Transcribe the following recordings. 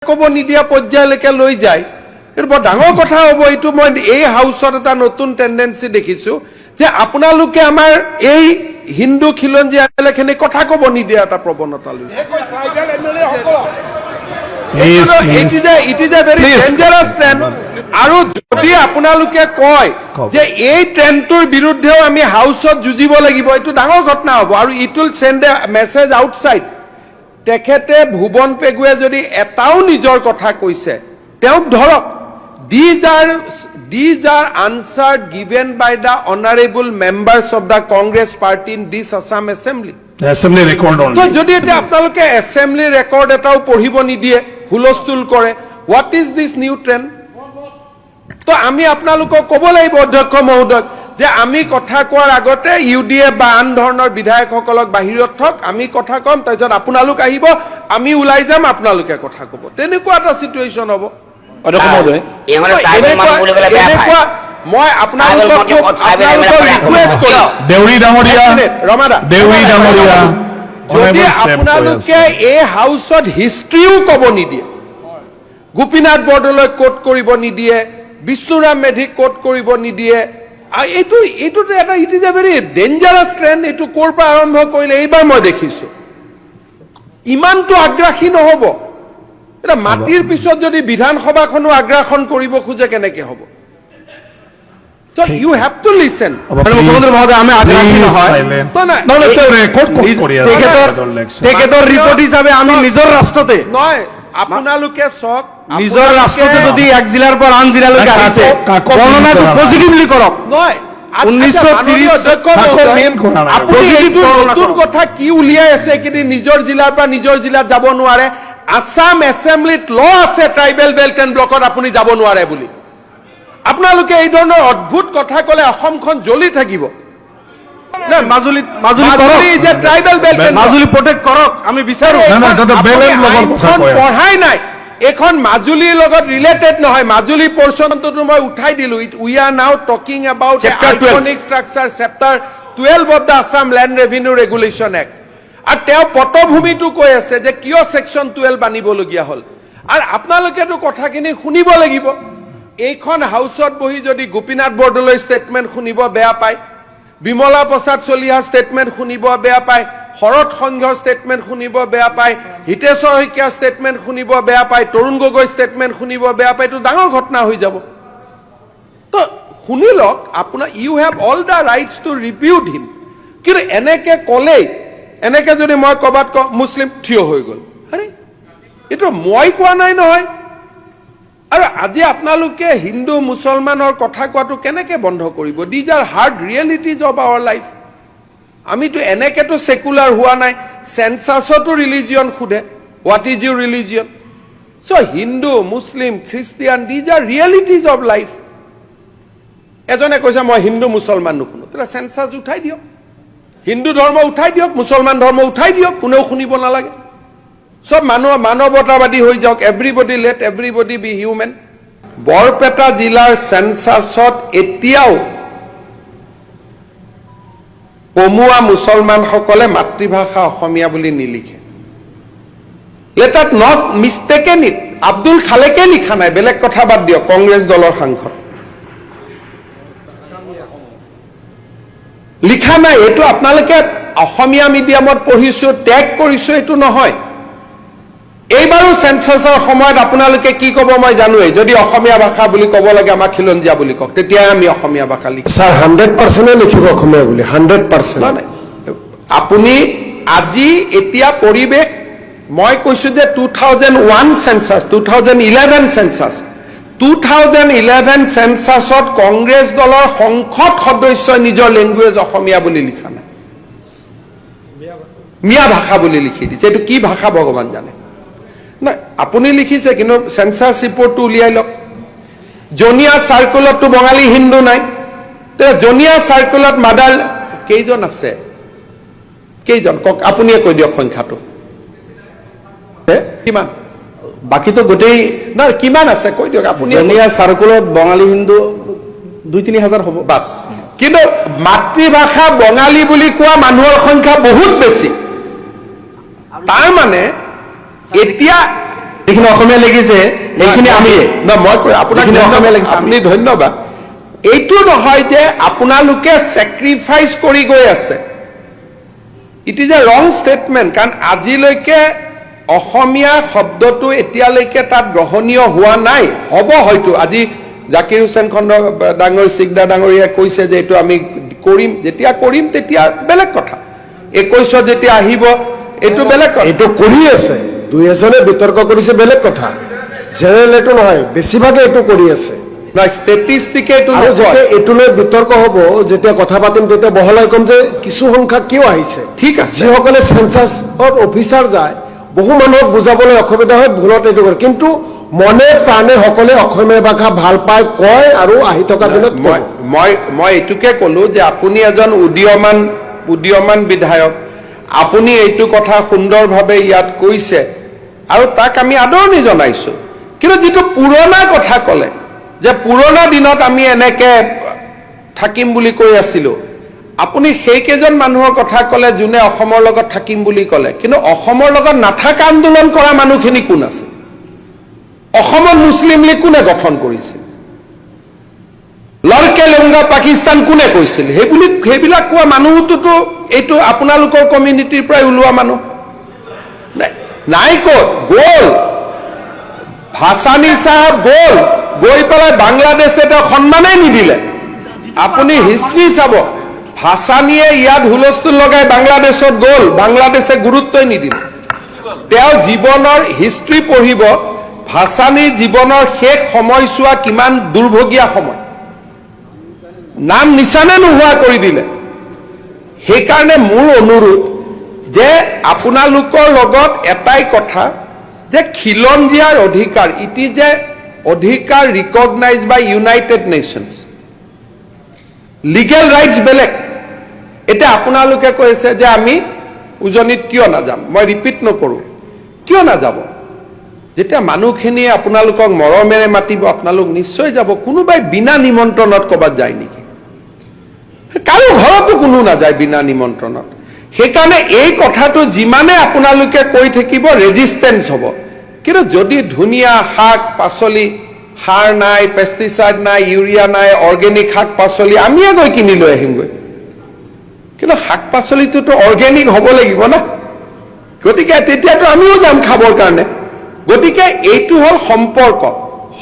কব নিদিয়া পৰ্যায়লৈকে লৈ যায় এটো বৰ ডাঙৰ কথা হ'ব এটো মই এই হাউসত এটা নতুন টেন্ডেন্সি দেখিছো যে আপোনালোকে আমাৰ এই হিন্দু খিলঞ্জীয়া এলেখিনি কথা কব নিদিয়া এটা প্ৰৱণতা লৈছে It is a very dangerous trend. আৰু যদি আপোনালোকে কয় যে এই ট্ৰেন্ডটোৰ বিৰুদ্ধেও আমি হাউসত যুঁজিব লাগিব এটো ডাঙৰ ঘটনা হ'ব আৰু it will send A message outside তেখেতে ভুবন পেগুৱে যদি এটাও নিজৰ কথা কৈছে তেওঁক ধৰক these are answered given by the honorable members of the Congress party in this Assam Assembly. Assembly record only. তো যদি এটা আপোনালোকে assembly record এটাও পঢ়িব নিদিয়ে হুলস্থুল কৰে what is this new trend তো আমি আপোনালোকক ক'ব লাগিব অধ্যক্ষ মহোদয় যে আমি কথা কোৱাৰ আগতে ইউডিএ বা আন ধৰণৰ বিধায়কসকলক বাহিৰত থক আমি কথা কম তাৰপিছত আপোনালোক আহিব আমি ওলাই যাম আপোনালোকে কথা ক'ব তেনেকুৱা এটা সিচুৱেচন হ'ব অধ্যক্ষ মহোদয় ইহঁতে ট্ৰাইবেল মানুহ বুলি ক'লে বেয়া পায় মই আপোনালোকক ৰিকুৱেষ্ট কৰিম দেউৰী ডাঙৰীয়া ৰমাদা দেউৰী ডাঙৰীয়া যদি আপোনালোকে এই হাউসত হিষ্ট্ৰীও ক'ব নিদিয়ে গোপীনাথ বৰদলৈ কোট কৰিব নিদিয়ে বিষ্ণুৰাম মেধিক কোট কৰিব নিদিয়ে এইটো এটা it is a very dangerous trend এইটো ক'ৰ পৰা আৰম্ভ কৰিলে এইবাৰ মই দেখিছো ইমানটো আগ্ৰাসী নহ'ব এটা মাটিৰ পিছত যদি বিধানসভাখনো আগ্ৰাসন কৰিব খোজে কেনেকে হ'ব So you have to listen. মুখ্যমন্ত্ৰী মহোদয় আমি আগ্ৰাহী নহয় তেখেতৰ ৰিপোৰ্ট হিসাবে আমি নিজৰ ৰাষ্ট্ৰতে নহয় আপোনালোকে চক নিজৰ ৰাষ্ট্ৰতে যদি এক জিলাৰ পৰা আন জিলালৈকে আহিছে গণনাটো পজিটিভলি কৰক নহয় 1930 আপুনি নতুন কথা কি উলিয়াই আছে কিন্তু নিজৰ জিলাৰ পৰা নিজৰ জিলাত যাব নোৱাৰে আসাম এছেম্বলিত ল আছে ট্ৰাইবেল বেল্ট এণ্ড ব্লকত আপুনি যাব নোৱাৰে বুলি আপোনালোকে এই ধৰণৰ অদ্ভুত কথা ক'লে অসমখন জ্বলি থাকিব না মাজুলী যে ট্ৰাইবেল বেল্ট মাজুলী প্ৰটেক্ট কৰক আমি বিচাৰো পঢ়াই নাই এখন মাজুলীৰ লগত ৰিলেটেড নহয় মাজুলী পৰ্চনটো মই উঠাই দিলো উই আৰ নাও talking about iconic structure chapter 12 of the Assam land revenue regulation act আৰু তেওঁ পটভূমিটো কৈ আছে যে কিয় সেকশন 12 বানিবলগীয়া হ'ল আৰু আপোনালোকেতো কথাখিনি শুনিব লাগিব এইখন হাউসত বহি যদি গোপীনাথ বৰদলৈ স্টেটমেন্ট শুনিব বেয়া পায় বিমলা প্ৰসাদ চলিহা স্টেটমেন্ট শুনিব বেয়া পায় শৰৎ সংঘৰ স্টেটমেন্ট শুনিব বেয়া পায় হিতেশ্বৰ শইকীয়া স্টেটমেন্ট শুনিব বেয়া পায় তৰুণ গগৈ স্টেটমেন্ট শুনিব বেয়া পায় তো ডাঙৰ ঘটনা হৈ যাব তো শুনিলক আপোনাৰ you have all the rights to repute him কিন্তু এনেকে ক'লে এনেকে যদি মই কবাত ক মুছলিম থিয় হৈ গ'ল আৰে এটো মই কোৱা নাই নহয় আৰু আজি আপোনালোকে হিন্দু মুছলমানৰ কথা কোৱাটো কেনেকে বন্ধ কৰিব these are hard realities of our life আমিতো এনেকেতো সেকুলাৰ হোৱা নাই সেন্সাছতো ৰিলিজিয়ন খুদে what is your religion so Hindu Muslim Christian these are realities of life এজনে কৈছে মই হিন্দু মুছলমান নুশুনো তেতিয়া সেন্সাছ উঠাই দিয়ক হিন্দু ধৰ্ম উঠাই দিয়ক মুছলমান ধৰ্ম উঠাই দিয়ক কোনেও শুনিব নালাগে সব মানুহ মানৱতাবাদী হৈ যাওক everybody let everybody be human Barpeta জিলাৰ সেন্সাছত এতিয়াও কমুৱা মুছলমান সকলে মাতৃভাষা অসমীয়া বুলি নিলিখে লেটাত নট মিষ্টেকেন ইট আব্দুল খালেকে লিখা নাই বেলেগ কথা বাদ দিয়ক কংগ্ৰেছ দলৰ সাংসদ লিখা নাই এইটো আপোনালোকে অসমীয়া মিডিয়ামত পঢ়িছো টেগ কৰিছো এইটো নহয় এইবাৰো সেন্সাছৰ সময়ত আপোনালোকে কি ক'ব মই জানোৱেই যদি অসমীয়া ভাষা বুলি ক'ব লাগে আমাক খিলঞ্জীয়া বুলি কওক তেতিয়া আমি অসমীয়া ভাষা লিখিম স্যার 100% লিখিব অসমীয়া বুলি 100% আপুনি আজি এতিয়া পৰিবেশ মই কৈছো যে 2001 সেন্সাছ 2011 সেন্সাছ 2011 সেন্সাছত কংগ্ৰেছ দলৰ সংসদ সদস্যই নিজৰ লেংগুৱেজ অসমীয়া বুলি লিখা নাই মিয়া ভাষা বুলি লিখি দিছে এইটো কি ভাষা ভগৱান জানে না আপুনি লিখিছে কিন্তু সেন্সাছ ৰিপৰ্টটো উলিয়াই লওক জনিয়া সাৰ্কুলতটো বঙালী হিন্দু নাই তেৰা জনিয়া সাৰ্কুলত মাদাৰ কেইজন আছে কেইজন কক আপুনিয়ে কৈ দিয়ক সংখ্যাটো কিমান বাকি তো গোটেই না কিমান আছে কৈ দিয়ক আপুনি জনিয়া সাৰ্কুলত বঙালী হিন্দু 2-3 হাজাৰ হ'ব বাস কিন্তু মাতৃভাষা বঙালী বুলি কোৱা মানুহৰ সংখ্যা বহুত বেছি তাৰ মানে এতিয়া যিখিনি অসমীয়া লিখিছে সেইখিনি আমি মই কৈ আপোনাক যিখিনি অসমীয়া লিখিছে আপুনি ধন্যবাদ। এইটো নহয় যে আপোনালোকে চেক্ৰিফাইচ কৰি গৈ আছে। ইট ইজ এ ৰং ষ্টেটমেণ্ট, কাৰণ আজিলৈকে অসমীয়া শব্দটো এতিয়ালৈকে তাত গ্ৰহণীয় হোৱা নাই। হ'ব হয়তো, আজি জাকিৰ হুছেইন খণ্ড ডাঙৰ চিকদা ডাঙৰীয়াই কৈছে যে এইটো আমি কৰিম, যেতিয়া কৰিম তেতিয়া বেলেগ কথা। 21 যেতিয়া আহিব এইটো বেলেগ কথা। এইটো কৰি আছে, দুই এজনে বিতৰ্ক কৰিছে বেলেগ কথা, জেনেৰেল এইটো নহয়, বেছিভাগে এইটো কৰি আছে। নহয়, ষ্টেটিষ্টিকে এইটো আৰু নকয়। যেতিয়া এইটো লৈ বিতৰ্ক হ'ব, যেতিয়া কথা পাতিম তেতিয়া বহলাই ক'ম যে কিছু সংখ্যা কিয় আহিছে। ঠিক আছে। যিসকলে চেঞ্চাছত অফিচাৰ যায়, বহু মানুহক বুজাবলৈ অসুবিধা হয়, ভুলত এইটো কৰে, কিন্তু মনে প্ৰাণে সকলে অসমীয়া ভাষা ভাল পায়, কয় আৰু আহি থকা দিনত ক'ব। মই এইটোকে ক'লো যে আপুনি এজন উদীয়মান বিধায়ক, আপুনি এইটো কথা সুন্দৰভাৱে ইয়াত কৈছে আৰু তাক আমি আদৰণি জনাইছো। কিন্তু যিটো পুৰণা কথা ক'লে যে পুৰণা দিনত আমি এনেকে থাকিম বুলি কৈ আছিলো, আপুনি সেইকেইজন মানুহৰ কথা ক'লে যোনে অসমৰ লগত থাকিম বুলি ক'লে, কিন্তু অসমৰ লগত নাথাকা আন্দোলন কৰা মানুহখিনি কোন আছে? অসমত মুছলিম লীগ কোনে গঠন কৰিছিল? লড়কে লুংগা পাকিস্তান কোনে কৈছিল? সেইবিলাক কোৱা মানুহটোতো এইটো আপোনালোকৰ কমিউনিটিৰ পৰাই ওলোৱা মানুহ নাই। ক'ত গ'ল? ভাসানী চাহাব গৈ পেলাই বাংলাদেশে তেওঁ সন্মানেই নিদিলে। আপুনি হিষ্ট্ৰী চাব, ভাসানীয়ে ইয়াত হুলস্থুল লগাই বাংলাদেশত গ'ল, বাংলাদেশে গুৰুত্বই নিদিলে। তেওঁ জীৱনৰ হিষ্ট্ৰী পঢ়িব, ভাসানীৰ জীৱনৰ শেষ সময়ছোৱা কিমান দুৰ্ভগীয়া সময়, নাম নিচানে নোহোৱা কৰি দিলে। সেইকাৰণে মোৰ অনুৰোধ যে আপোনালোকৰ লগত এটাই কথা যে খিলঞ্জীয়াৰ অধিকাৰ, ইট ইজ এ অধিকাৰ ৰিকগনাইজ বাই ইউনাইটেড নেশ্যনছ। লিগেল ৰাইটছ বেলেগ। এতিয়া আপোনালোকে কৈছে যে আমি উজনিত কিয় নাযাম। মই ৰিপিট নকৰোঁ, কিয় নাযাব? যেতিয়া মানুহখিনিয়ে আপোনালোকক মৰমেৰে মাতিব আপোনালোক নিশ্চয় যাব। কোনোবাই বিনা নিমন্ত্ৰণত ক'ৰবাত যায় নেকি? কাৰো ঘৰতো কোনো নাযায় বিনা নিমন্ত্ৰণত। সেইকাৰণে এই কথাটো যিমানে আপোনালোকে কৈ থাকিব ৰেজিষ্টেঞ্চ হ'ব। কিন্তু যদি ধুনীয়া শাক পাচলি, সাৰ নাই, পেষ্টিচাইড নাই, ইউৰিয়া নাই, অৰ্গেনিক শাক পাচলি আমিয়ে গৈ কিনি লৈ আহিমগৈ। কিন্তু শাক পাচলিটোতো অৰ্গেনিক হ'ব লাগিব না, গতিকে তেতিয়াতো আমিও যাম খাবৰ কাৰণে। গতিকে এইটো হ'ল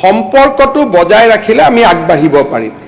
সম্পৰ্কটো বজাই ৰাখিলে আমি আগবাঢ়িব পাৰিম।